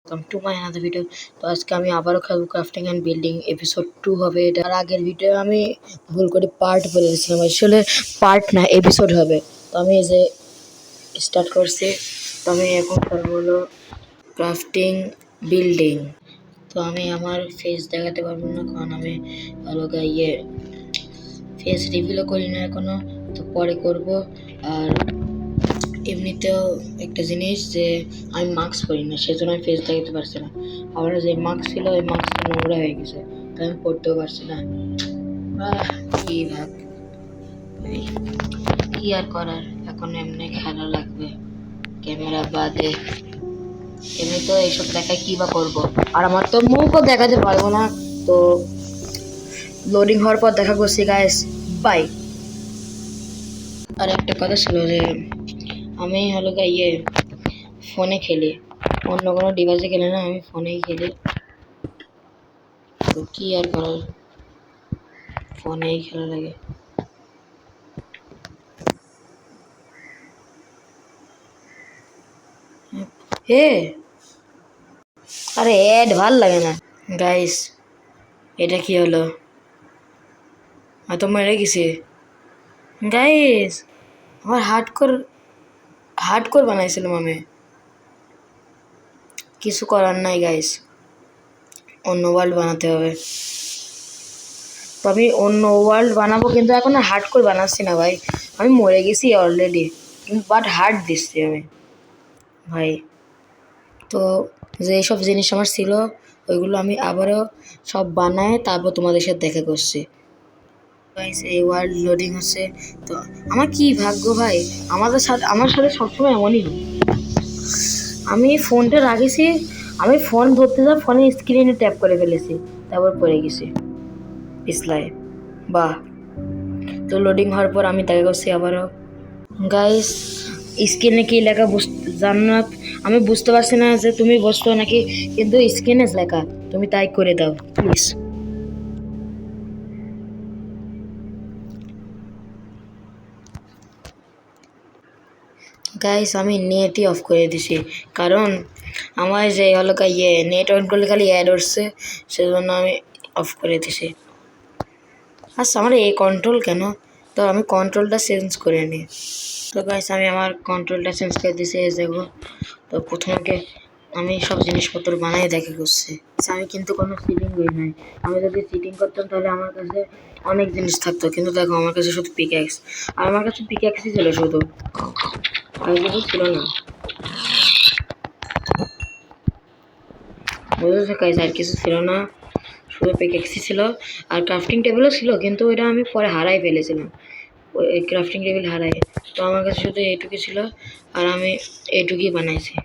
Welcome to my another video. তো আজকে আমি আবারও খেলবো ক্রাফটিং অ্যান্ড বিল্ডিং এপিসোড 2 হবে এটা। আর আগের ভিডিও আমি ভুল করে পার্ট বলে দিয়েছিলাম, আসলে পার্ট না এপিসোড হবে। তো আমি এই যে স্টার্ট করছি। তো আমি এখন খেলবো হলো ক্রাফটিং বিল্ডিং। তো আমি আমার ফেস দেখাতে পারবো না, কারণ আমি হলো ফেস রিভিলও করি না এখনো, তো পরে করব। আর এমনিতেও একটা জিনিস যে আমি মাস্ক পরি না, সেজন্য আমি ফেস দেখাতে পারছি না। আমার যে মাস্ক ছিল ওই মাস্কটা নোংরা হয়ে গেছে, তাই আমি পরতেও পারছি না। কি ভাব, কি আর করার, এখন এমনি খেলা লাগবে ক্যামেরা বাদে। এমনি তো এইসব দেখায় কি বা করবো, আর আমার তো মুখও দেখাতে পারবো না। তো লোডিং হওয়ার পর দেখা করছি গাইস, বাই। আর একটা কথা ছিল যে আমি হলো ফোনে খেলি, অন্য কোনো ডিভাইসে খেলে না, আমি ফোনেই খেলি। তো কি আর করার, ফোনেই খেলা লাগে। হে আরে অ্যাড ভাল লাগে না গাইস। এটা কি হলো, তো মেরে গেছি গাইস। আমার হার্ডকোর বানাইছিলাম আমি, কিছু করার নাই গাইস, অন্য ওয়ার্ল্ড বানাতে হবে। তো আমি অন্য ওয়ার্ল্ড বানাবো, কিন্তু এখন হার্ডকোর বানাচ্ছি না ভাই, আমি মরে গেছি অলরেডি, বাট হার্ড দিচ্ছি আমি ভাই। তো যেসব জিনিস আমার ছিল ওইগুলো আমি আবারও সব বানায় তারপর তোমাদের সাথে দেখা করছি। এই ওয়ার্ল্ড লোডিং হচ্ছে। তো আমার কি ভাগ্য ভাই, আমার সাথে সবসময় এমনই হয়। আমি ফোনটা রাখেছি, আমি ফোন ধরতে যা ফোনের স্ক্রিনে ট্যাপ করে ফেলেছি, তারপর পড়ে গেছি পিছলায়। বাহ। তো লোডিং হওয়ার পর আমি দেখা করছি আবারও গাইস। স্ক্রিনে কি লেখা জান্নাত, আমি বুঝতে পারছি না যে তুমি বুঝতো নাকি, কিন্তু স্ক্রিনে লেখা, তুমি তাই করে দাও প্লিজ। গাইস আমি নেটই অফ করে দিছি, কারণ আমার যে হলো নেট অন করলে খালি অ্যাড উঠছে, সেজন্য আমি অফ করে দিছি। আচ্ছা আমার এই কন্ট্রোল কেন, তো আমি কন্ট্রোলটা চেঞ্জ করে নিই। তো গাইস আমি আমার কন্ট্রোলটা চেঞ্জ করে দিছি, এই দেখো। তো প্রথমে আমি সব জিনিসপত্র বানাই দেখে করছি। আমি কিন্তু কোনো চিটিং করি নাই, আমি যদি চিটিং করতাম তাহলে আমার কাছে অনেক জিনিস থাকতো, কিন্তু দেখো আমার কাছে শুধু পিক্যাক্স, আর আমার কাছে পিক্যাক্সই ছিল শুধু, আর কিছু ছিল না। বুঝেছো গাইস, আর কিছু ছিল না, শুধু পিক্যাক্সই ছিল। আর ক্রাফটিং টেবিলও ছিল, কিন্তু ওইটা আমি পরে হারাই ফেলেছিলাম, ওই ক্রাফটিং টেবিল হারাই। তো আমার কাছে শুধু এইটুকুই ছিল, আর আমি এইটুকুই বানাইছি,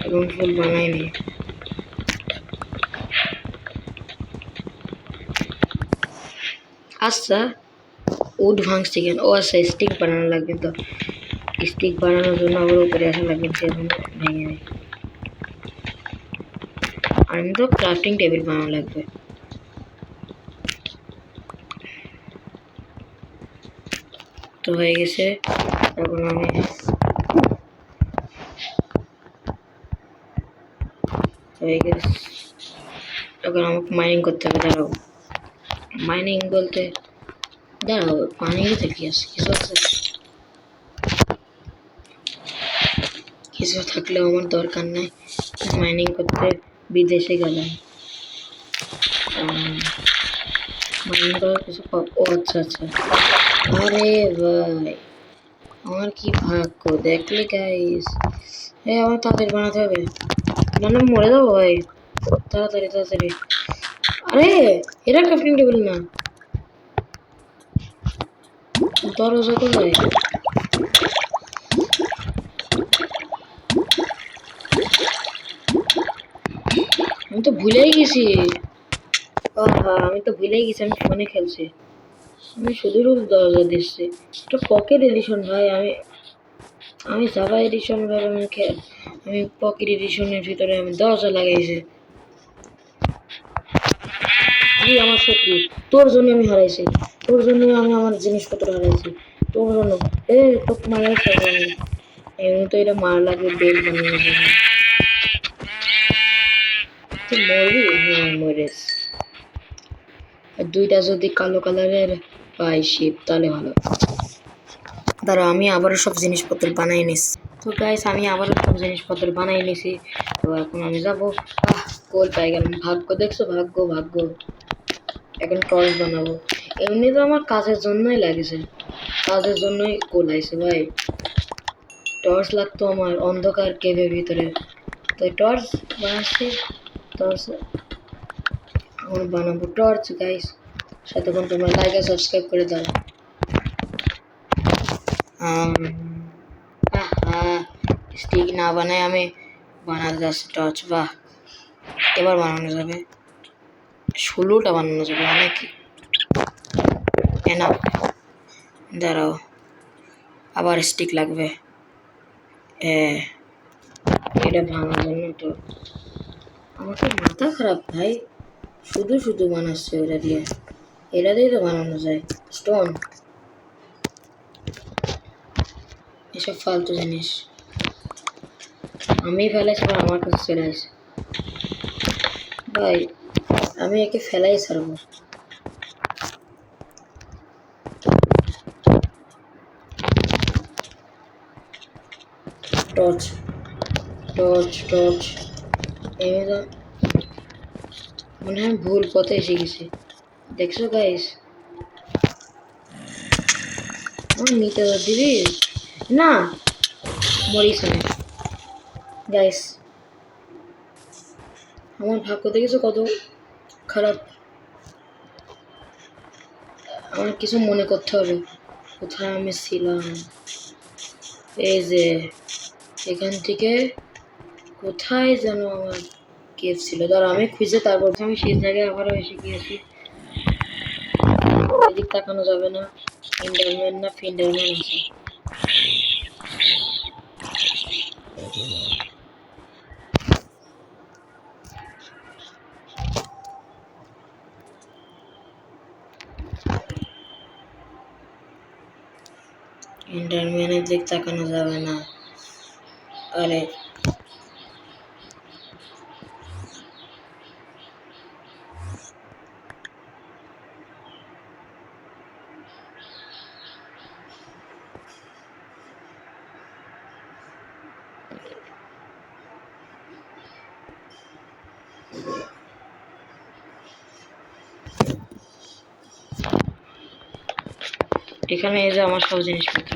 এবং ফুল বানাইনি। আচ্ছা উড ভাঙছি কেন, ও আচ্ছা স্টিক বানানো লাগবে। তো স্টিক বানানোর জন্য আবার উপরে আসা লাগবে, সেজন্য ভেঙে নেই। আর আমি তো ক্রাফটিং টেবিল বানানো লাগবে। তো হয়ে গেছে, এখন আমি হয়ে গেছে, এখন আমাকে মাইনিং করতে হবে। দাঁড়াও, মাইনিং বলতে দাঁড়াও, মাইনিংয়ে কি আছে, কিছু আছে, কিছু থাকলেও আমার দরকার নাই। মাইনিং করতে বিদেশে গেলাম, মাইনিং করার কিছু ও আচ্ছা আচ্ছা। আরে ভাই আমার কি ভাগ্য দেখলে গাইস, আমার তাদের বানাতে হবে, না না মরে যাবো ভাই, তাড়াতাড়ি তাড়াতাড়ি। আরে এটা ক্রাফটিং টেবিল না, দরজা কোথায়? আমি তো ভুলেই গেছি, আমি তো ভুলেই গেছি আমি ফোনে খেলছি, আমি শুধু শুধু দরজা দিচ্ছি। এটা পকেট এডিশন ভাই, আমি জাভা এডিশন ভাই, আমি পকেট এডিশনের ভিতরে আমি দরজা লাগাইছি। তুই আমার শত্রু, তোর জন্য আমি হারাইছি, তোর জন্য আমি আমার জিনিসপত্র হারাইছি, তোর জন্য। তোকে মারাইছি এমনি তো এটা মারা লাগবে বেল বানানোর জন্য। তুই মরবি? হ্যাঁ মরেস। আর দুইটা যদি কালো কালারের পাই শিপ তাহলে ভালো। দাঁড়াও আমি আবারও সব জিনিসপত্র বানাই নিছি। তো গাইস আমি আবারও সব জিনিসপত্র বানাই নিছি। তো এখন আমি যাবো। গোল পাই গেলাম। ভাগ্য দেখছো? ভাগ্য ভাগ্য। এখন টর্চ বানাবো। এমনি তো আমার কাজের জন্যই লাগেছে, কাজের জন্যই গোল আইছে ভাই। টর্চ লাগতো আমার অন্ধকার কেভের ভিতরে, তো টর্চ বানাচ্ছি। টর্চ এখন বানাবো টর্চ গাইস। সাথে তোমরা লাইক আর সাবস্ক্রাইব করে দাও। স্টিক না বানায় আমি বানাতে যাচ্ছি টর্চ। বাহ, এবার বানানো যাবে। 16টা বানানো যাবে অনেক। এনা দাঁড়াও, আবার স্টিক লাগবে। এটা ভাঙার জন্য তো আমার তো মাথা খারাপ ভাই, শুধু শুধু বানাচ্ছে এটা দিয়ে। এটা দিয়ে তো বানানো যায় স্টোন। এসব ফালতু জিনিস আমি ফেলাইছি বা আমার কাছে চলে আসে ভাই। আমি একে ফেলাই ছাড়বো। Torch torch torch. এবার মনে হয় ভুল পথে এসে গেছি। দেখছো গাইস? আমার নিতে দিবি না, মরিস না গাইস। আমার ভাগ্য দেখেছো কত খারাপ। আমার কিছু মনে করতে হবে কোথায় আমি ছিলাম। এই যে এখান থেকে কোথায় যেন আমার কেভ ছিল, ধর আমি খুঁজে তারপর আমি সেই জায়গায় আবারও এসে গিয়েছি। এদিক তাকানো যাবে না। ইন্ডারম্যান না ফিন্ডারম্যান আছে। ইন্ডারম্যানের দিক তাকানো যাবে না। আরে এখানে এই যে আমার সব জিনিসপত্র।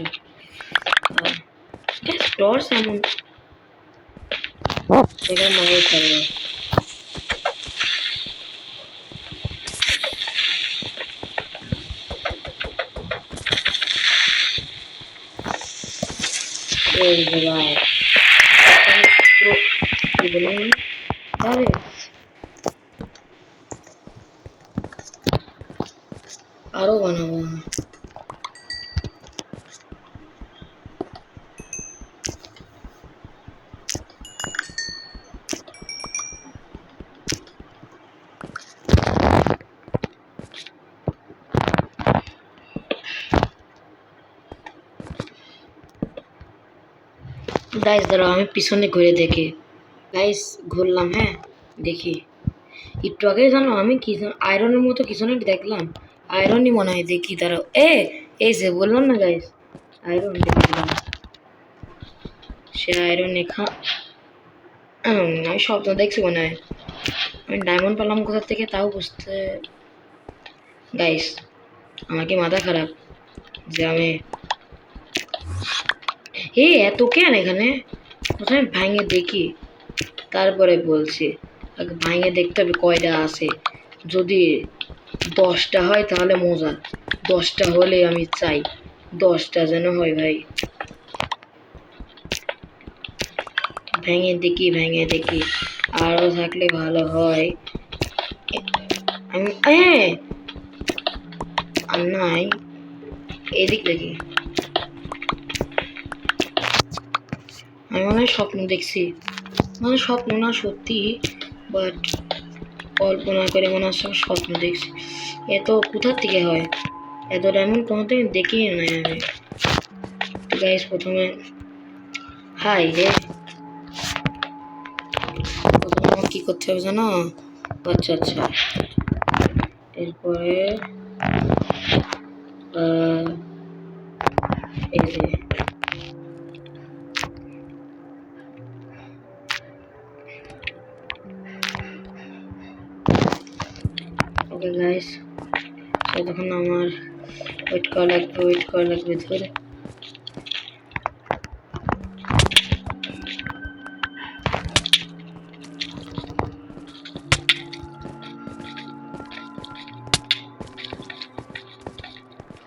টর্চ এমন এখানে মায়ের থাকবে। এই যে ভাই কি বললাম? আরে আরো বানাবো। গাইস দাঁড়াও আমি পিছনে ঘুরে দেখি। গাইস ঘুরলাম, হ্যাঁ দেখি। একটু আগে জানো আমি কি আয়রনের মতো কিছু না দেখলাম। আয়রনই মনে হয়। দেখি দাঁড়াও। এই যে বললাম না গাইস, আয়রন দেখলাম। সে আয়রন লেখা আমি স্বপ্ন দেখছি মনে হয়। আমি ডায়মন্ড পেলাম কোথা থেকে তাও বুঝতে। গাইস আমার কি মাথা খারাপ যে আমি এত কেন এখানে? প্রথমে ভাঙে দেখি তারপরে বলছি। আগে ভাঙে দেখতে হবে কয়টা আছে। যদি 10টা হয় তাহলে মজা। 10টা হলে আমি চাই 10টা যেন হয় ভাই। ভেঙে দেখি আরো থাকলে ভালো হয়। আমি আর নাই এদিক দেখি। আমি মনে হয় স্বপ্ন দেখছি, মানে স্বপ্ন না সত্যি, বাট কল্পনা করে মনে হচ্ছে স্বপ্ন দেখছি। এত কোথার থেকে হয়? এত ডায়মন্ড কোনোদিন দেখিই নাই আমি। গাইস প্রথমে হাই রে, আমার কি করতে হবে জানো? আচ্ছা আচ্ছা, এরপরে এই যে ওকে গাইস, তখন আমার ওয়েট করা লাগবে ধরে।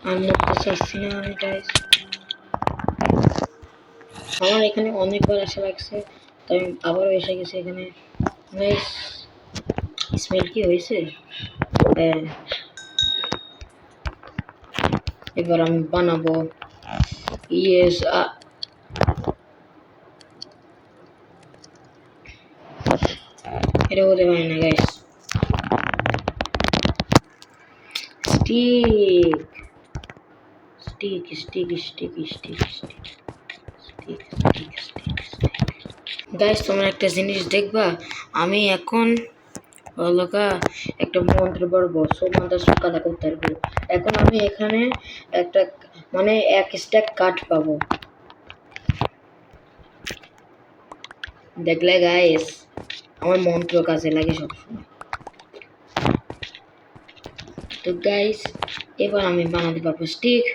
আমি মরতে চাচ্ছি না আমি গাইস, আমার এখানে অনেকবার আসা লাগছে, তো আমি আবারও এসে গেছি এখানে গাইস। স্মেল কি হয়েছে? হ্যাঁ, এবার আমি বানাবো। ইয়েস, এটা হতে পারে না guys. Stick stick stick stick stick stick stick stick stick guys, তোমরা একটা জিনিস দেখবা, আমি এখন অলকা একটা মন্ত্র পড়বো, সোমানটা সকালে করতে পারবো। এখন আমি এখানে একটা মানে এক স্ট্যাক কাঠ পাবো, দেখলে গাইস আমার মন্ত্র কাজে লাগে সবসময়। তো গাইস এবার আমি বানাতে পারবো স্টিক।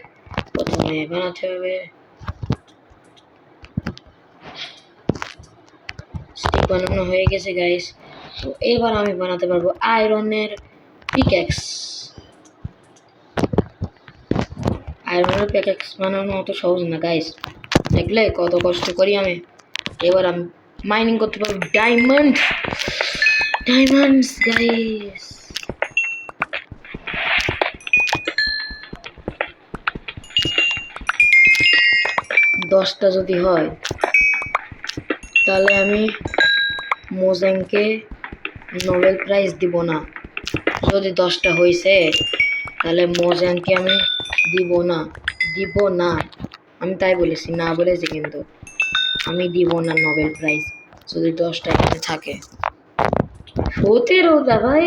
প্রথমে বানাতে হবে, স্টিক বানানো হয়ে গেছে গাইস। তো এবার আমি বানাতে পারবো আয়রনের পিক্যাক্স। আয়রনের পিক্যাক্স বানানো অত সহজ না গাইস, দেখলে কত কষ্ট করি আমি। এবার আমি মাইনিং করতে পারবো ডায়মন্ডস গাইস। 10টা যদি হয় তাহলে আমি মোজেংকে নোবেল প্রাইজ দিব না। যদি 10টা হয়েছে তাহলে মোজেংকে আমি দিব না। আমি তাই বলেছি, না বলেছি কিন্তু, আমি দিব না নোবেল প্রাইজ যদি 10টা এখানে থাকে। 17টা ভাই,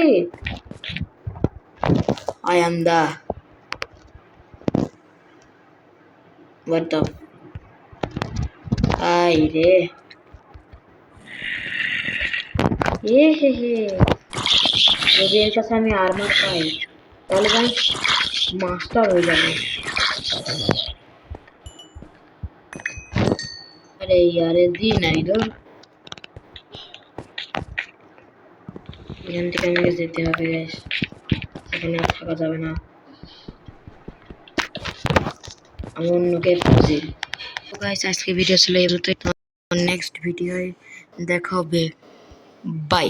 I am the what the I রে হে যদি এর কাছে আমি আর্মার পাই তাহলে ভাই মাস্টার হয়ে যাবে। আরে ইয়ারে দি নাই তো, এখান থেকে আমাকে যেতে হবে গাইস, এখানে আর থাকা যাবে না, আমি অন্যকে খুঁজি। তো গাইস আজকে ভিডিও ছিল এই পর্যন্তই, নেক্সট ভিডিওয় দেখা হবে, বাই।